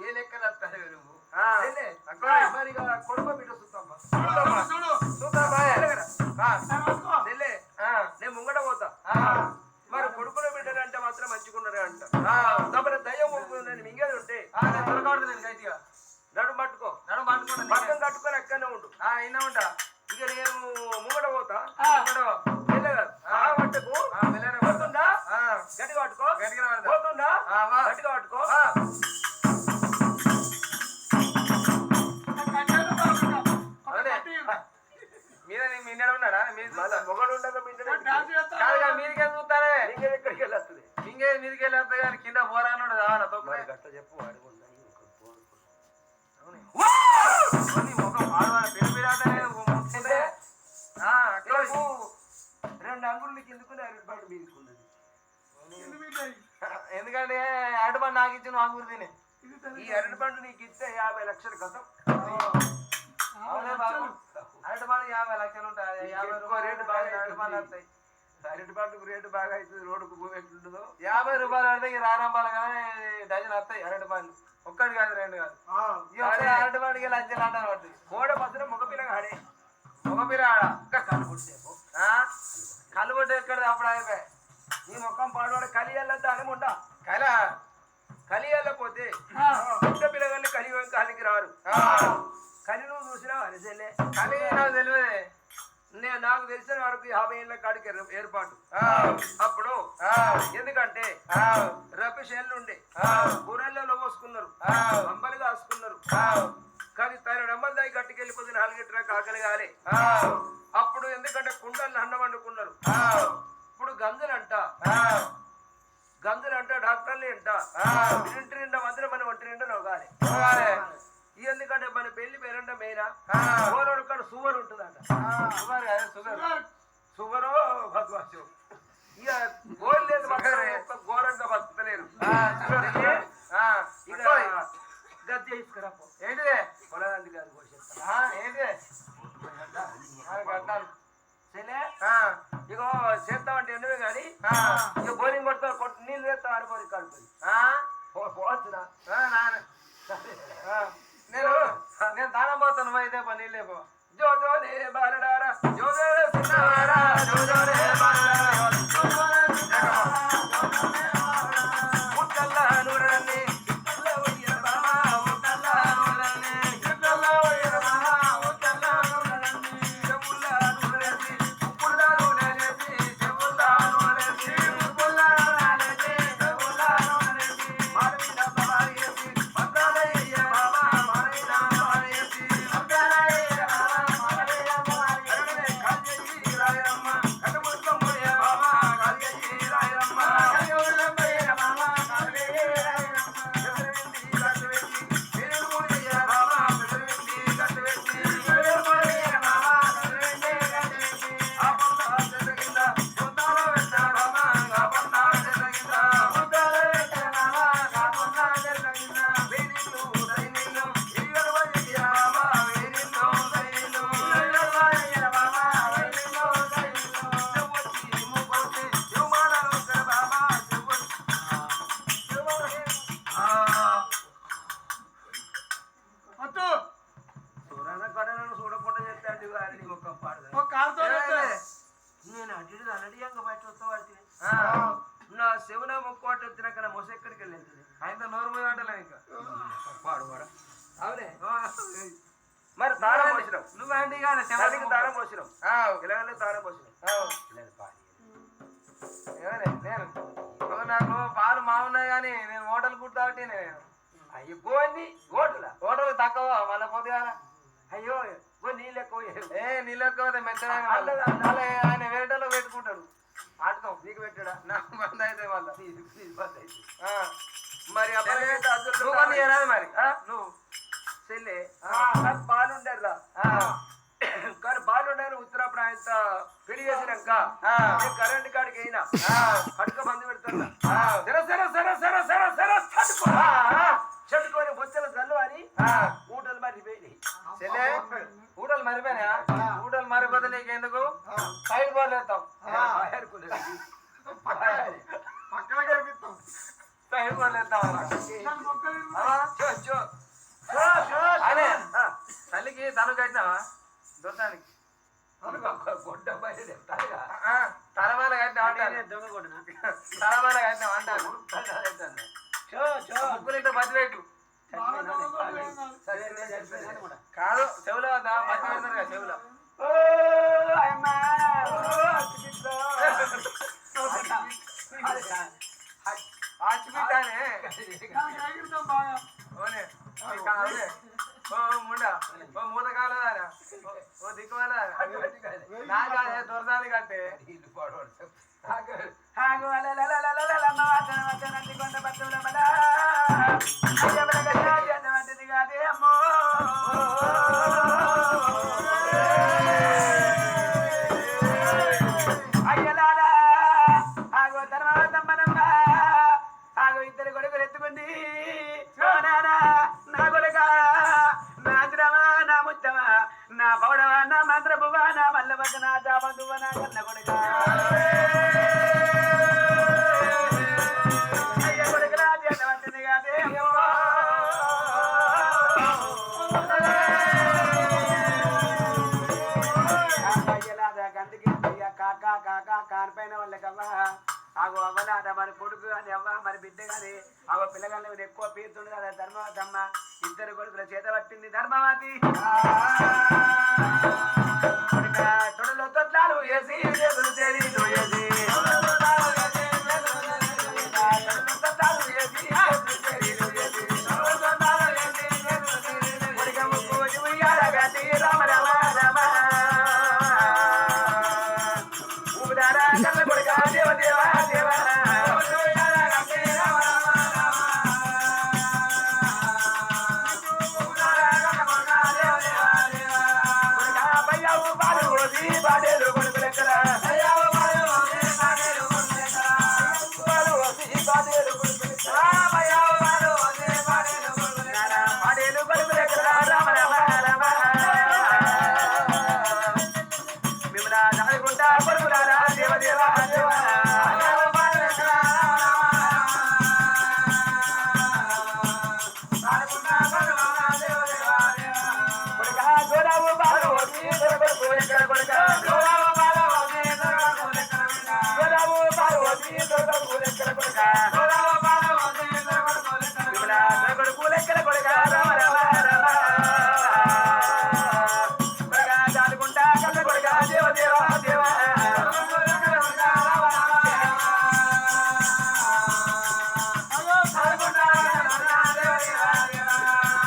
ఏ లెక్కలు వస్తాయి నువ్వు మరి కొడుకు బిడ్డ నేను ముంగట పోతా మరి కొడుకుల బిడ్డలు అంటే మాత్రం మంచిగున్నారే అంట తప్పని దయ్యం నేను మింగేది ఉంటే నడుము పట్టుకో పక్కన కట్టుకొని అక్కడనే ఉండు అయినా ఉంటా ఇక నేను ముంగట పోతా పట్టుకు పోతుందా గట్టిగా పట్టుకో పోతుందా గట్టిగా పట్టుకో మొగడు ఉండగా మీదికే చూస్తానే ఎక్కడికి వెళ్ళొస్తుంది మీదికి వెళ్ళొస్తా కానీ కింద పోరాడు గట్ట చెప్పు రెండు అంగుళ్ళు కిందుకుని అరటిపాటు మీదుకున్నది ఎందుకంటే అరటిపండు నాకు ఇచ్చిన అంగురు తిని ఈ అరటిపండు నీకు ఇస్తే 50 లక్షలు కథం అరటిపండు 50 లక్షలు ఉంటాయి 50 రూపాయలు రేటు బాగా అరటిపండు వస్తాయి అరటిపండుకు రేటు బాగా అవుతుంది రోడ్డుకు ఎట్లుంటుందో 50 రూపాయలు పడితే ఇక రారంపాలు కానీ డజన్ వస్తాయి అరటిపండు ఒక్కటి కాదు రెండు కాదు అరటిపండుకి లక్షలు అంటారు పట్టి గోడ పత్రం మగపిల్ల ఆడే మగపిల్ల ఆడ కళ్ళు కొట్టి ఎక్కడ అప్పుడు అయిపోయి నీ మొక్కం పాడవాడు కలి వెళ్ళొద్దా అని ఉంటా కలి వెళ్ళకపోతే పుట్ట పిల్లగాళ్ళు కలికి రారు కలి నువ్వు చూసినావు అనిసెల్లే కలి నాకు తెలియదే నాకు తెలిసిన వరకు 50 ఏళ్ళ కాడికి ఏర్పాటు అప్పుడు ఎందుకంటే రప్పి చేళ్ళు ఉండే కూరల్లో పోసుకున్నారు అంబలి కాసుకున్నారు కానీ తన నెమ్మది దాయి గట్టుకెళ్ళిపోతే 4 గంటలకు ఆకలి కాలే అప్పుడు ఎందుకంటే కుండల్ని అన్నం వండుకున్నారు ఇప్పుడు గంజులంట డాక్టర్లు అంట ఇంటి నిండా మాత్రం మన ఒంటి నిండా నవ్వాలి ఎందుకంటే మన పెళ్లి పేరంట మెయినా ఓరొక్కడ సువర్ ఉంటుందంట సువరో భద్వాసు ఇక గోల్ లేదు ఒక్క ఘోరంగా బతుకుతలేరు ఇక గద్దె తీసుకురాపో ఏంటిదే పొలగాంధి గారు ఏంటిదే ఇగో చేస్తామంటే ఎందువే కానీ ఇక బోరింగ్ కొడతా నీళ్ళు వేస్తా ఆడిపోయి కాడిపోయి పోవచ్చునా నేను దానం పోతాను అయితే పని నీళ్ళు లేపో జో జో రే బాలడారా జో జో రే సిన్నారా జో జో రే బాలడారా ముట్టల్లా నూరని ముట్టల్లా ఒయ్యర బామా ముట్టల్లా నూరని ముట్టల్లా ఒయ్యర బామా ముట్టల్లా నూరని చెవుల్లా నూరని ఉప్పుల్లా నూరని చెవుల్లా నూరని ఉప్పుల్లా నూరని చెవుల్లా నూరని మారిన సవారిసి పందాలయ్య బామా మారిన సవారిసి పందాలయ్య బామా మారిన సవారిసి కాల్యజీ రాయమ్మ కటముల్లమ్మయ్య బామా కాల్యజీ రాయమ్మ కటముల్లమ్మయ్య బామా కాల్యజీ రాయమ్మ ఎదురెండి కట్టువెట్టి ఎదురుమూడియ బామా ఎదురెండి కట్టువెట్టి ఎదురుమూడియ బామా ఎదురెండి కట్టువెట్టి ఆ పొందా చెదగింద పొందాలో వెంట బామా ఆ పొందా చెదగింద పొందాలో వెంట బామా ఆ పొందా చెదగింద వేనిల్లు దైనిల్లు ఇయ్యరు వయ్య బామా వేనిల్లు దైనిల్లు ఇయ్యరు వయ్య బామా వేనిల్లు దైనిల్లు చెవొచ్చి ముకొచ్చి యుమానలు బామా చెవొచ్చి అత్తు చూడన కడలను చూడకుండా చేస్తాండి వారిని ఒక్క పాడదు ఒక కారుతో నేను అడ్డు అలడియంగా బయట వస్తా వాడికి నా శివన ముక్కోట వచ్చినాక నా మొస ఎక్కడికి వెళ్ళింది ఆయనతో నోరు పోయి అంటలే ఇంకా పాడు కూడా అవునే మరి తారం పోసినాం నువ్వు ఏంటి కానీ తల్లికి తారం పోసినాం పిల్లగాళ్ళకి తారం పోసినాం నేను నాకు పాలు మావున్నాయి కానీ నేను హోటల్ ఫుడ్ తాగటి నేను అయ్యో గోని గోటులా హోటల్ తక్కువ మళ్ళీ పొద్దుగా అయ్యో గో నీళ్ళు ఎక్కువ నీళ్ళు ఎక్కువ మెత్తగా ఆయన వేరేటలో పెట్టుకుంటాడు ఆటకం నీకు పెట్టాడా నాకు బంద్ అయితే మళ్ళీ మరి నువ్వు బంద్ చేయరాదు మరి నువ్వు చెల్లె బాలుండర్రా కానీ బాలుండారు ఉత్తరప్పుడు ఆయన పెళ్లి చేసినాక కరెంట్ కాడికి అయినా కడుక మంది పెడుతున్నా చెట్టుకొని బొచ్చలు చల్లు అని ఊటలు మరిపోయినాయి ఊటలు మరిపోయినా ఊటలు మరిపోతే నీకు ఎందుకు సైడ్ బోర్లు వేస్తాం పక్కన కనిపిస్తాం సైడ్ బోర్లు వేస్తాం వచ్చిందావా దొరసానికి గుడ్డ బయట చెప్తారుగా తలమాల కట్టిన అంటాను దొంగ కొడునా తలమాల కట్టిన అంటాను ముగ్గురు ఇంత బతి పెట్టు కాదు చెవులో బతి పెడతారు కదా చెవులో ఆచిపిస్తానే ఓ ముండా ఓ మూత కాలదానా ఓ దిక్కు వాళ్ళదానా నాకే దొరసాని కట్టే ఇద్దరు కొడుకులు ఎత్తుకుంది నా కొడుక నా ద్రవ నా ముత్తమ నా పౌడవ నా మంత్రపువ నా మల్లవద్ద నా జాబందువ నా కన్న కొడుక అయ్య కొడుకులా చేతవట్టింది కాదే అయ్యలాదా గంటకి కాకా కాకా కానిపైన వాళ్ళకవ్వా ఆగో అవ్వలాద మరి కొడుకు అని అవ్వ మరి బిడ్డ కానీ ఆగో పిల్లగాళ్ళు ఎక్కువ పీరుతుండే కదా ధర్మవతమ్మ ఇద్దరు కొడుకుల చేత పట్టింది ధర్మవతి తొడలో తొట్లాలు వేసి రామ రామ రామ కొడుక దేవ దేవ దేవ బాడేలు కొడుకులెక్కల బాడేలు కొడుకులెక్కల రామ రామ రామ మిమ్మల్ని దాడుకుంటా కొడుకులారా దేవ దేవ దేవ గోరావు బాలు కొడుక గోరావు బాలు కొడుకు లెక్కల కొడుక రామ రామ రామ కొడుక దాడుకుంటా కళ్ళ కొడుక దేవ దేవ దేవ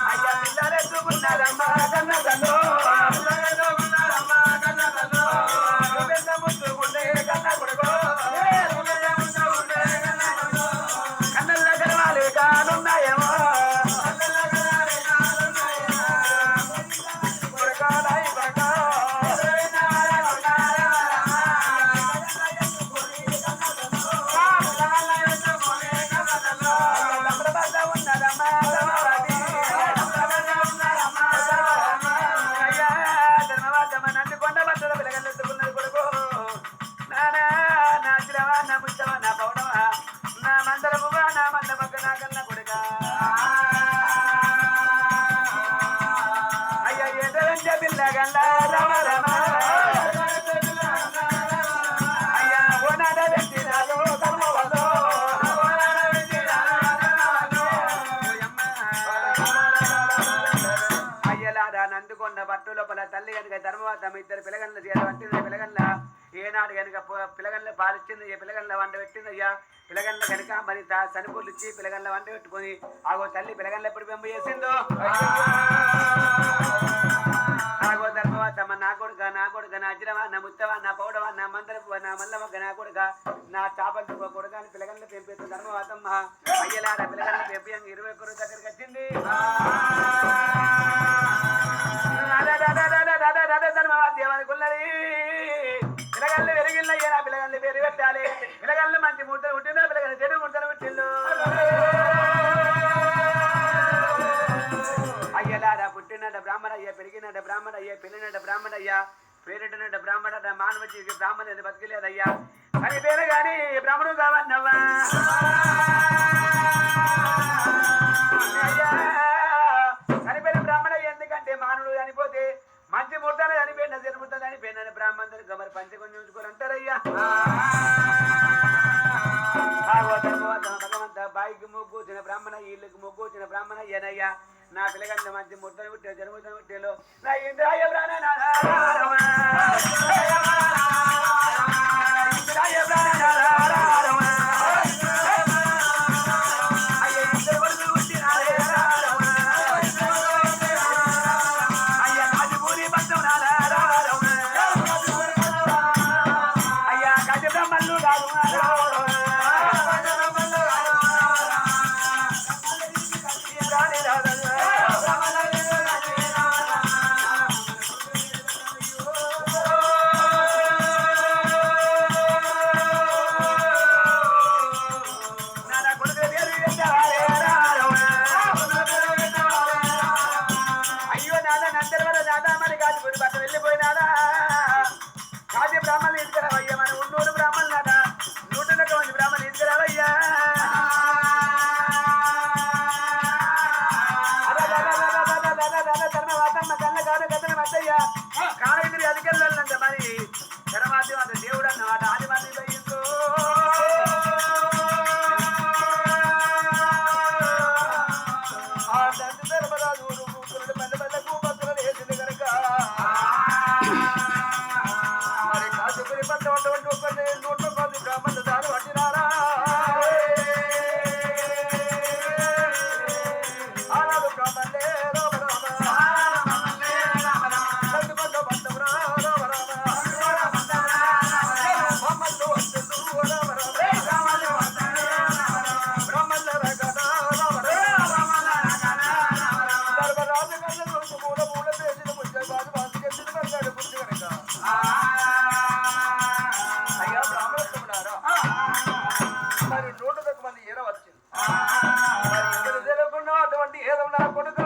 అయ్యా పిల్లలెత్తుకున్నారమ్మ కన్న కన్ను కన్న కొడుకు కన్నల్ల గర్వాలు కానున్నాయేమో కొడుకాడాయి కొడుక పిల్లగల్ల రమ రమ అయ్యా ఓనాడ పెట్టినాలో కర్మవలో అయ్యలాదా నందుకొండ పట్టు లోపల తల్లి కనుక ధర్మవతం ఇద్దరు పిల్లగల్ల చేత పిల్లగల్ల ఏనాడు కనుక పిల్లగల్ల పాలిచ్చింది పిల్లగల్ల వంట పెట్టింది అయ్యా పిల్లగల్ల కనుక మరి చనిపోలు ఇచ్చి పిల్లగల్ల వంట పెట్టుకొని ఆగో తల్లి పిల్లగల్ల ఎప్పుడు పెంపు చేసిందో ఆగో ధర్మవతమ్మ నా కొడుక నా అజ్రవా నా ముత్తవా నా పౌడవా నా మందరపు నా మల్లమగ్గ నా కొడుక నా చాపల కొడుక అని పిల్లగల్ల పెంపేస్తుంది ధర్మవతమ్మ అయ్యలారా పిల్లగల్ల పెంపి 21 దగ్గరికి వచ్చింది ధర్మవాద్యమనుకున్నది పిల్లగల్లు పెరిగిల్లయ్యా నా పిల్లగల్లు పేరు పెట్టాలి పిల్లగల్లు మంచి ముట్టలు పుట్టిందో పిల్లగల్లు చెడు ముట్టలు పుట్టిల్లు అయ్యలారా పుట్టినట బ్రాహ్మణయ్య పెరిగినట బ్రాహ్మణయ్య పెళ్ళినట బ్రాహ్మణయ్య పేరిటనట బ్రాహ్మణ మానవ జీవికి బ్రాహ్మణ బతికిలేదయ్యా అని పేరు గాని బ్రాహ్మణుడు కావన్నవ్వా అయ్యా అని పేరు బ్రాహ్మణయ్య ఎందుకంటే మానవుడు చనిపోతే బాయికి ముగ్గు వచ్చిన బ్రాహ్మణ ఇళ్ళకి ముగ్గు వచ్చిన బ్రాహ్మణ ఏనయ్యా నా పిల్లగాన్ని మంచి ముట్టని పుట్టే జరుగుతున్న పుట్టేలో నా ఇంద్రాయ వెళ్ళిపోయినాడా కాజీ బ్రాహ్మణులు తీసుకురావయ్యా మన ఉన్నూరు బ్రాహ్మణులు నాట 101 మంది బ్రాహ్మణులు తీసుకురావయ్యా అయ్యా కాళగిరి అధికెళ్ళాలంట మరి తర్వాత అది దేవుడు అన్నమాట ఆది మంది పోయిందో మరి కాశీపురి పట్ల ఒకరిని 110 బ్రాహ్మణులు దాని పట్టినారా ఆనాడు బ్రాహ్మణులే అయ్యా బ్రాహ్మణులారా మరి 101 మంది ఏర వచ్చింది మరి తెలియకుండా అటువంటి ఏదో నా కొడుకు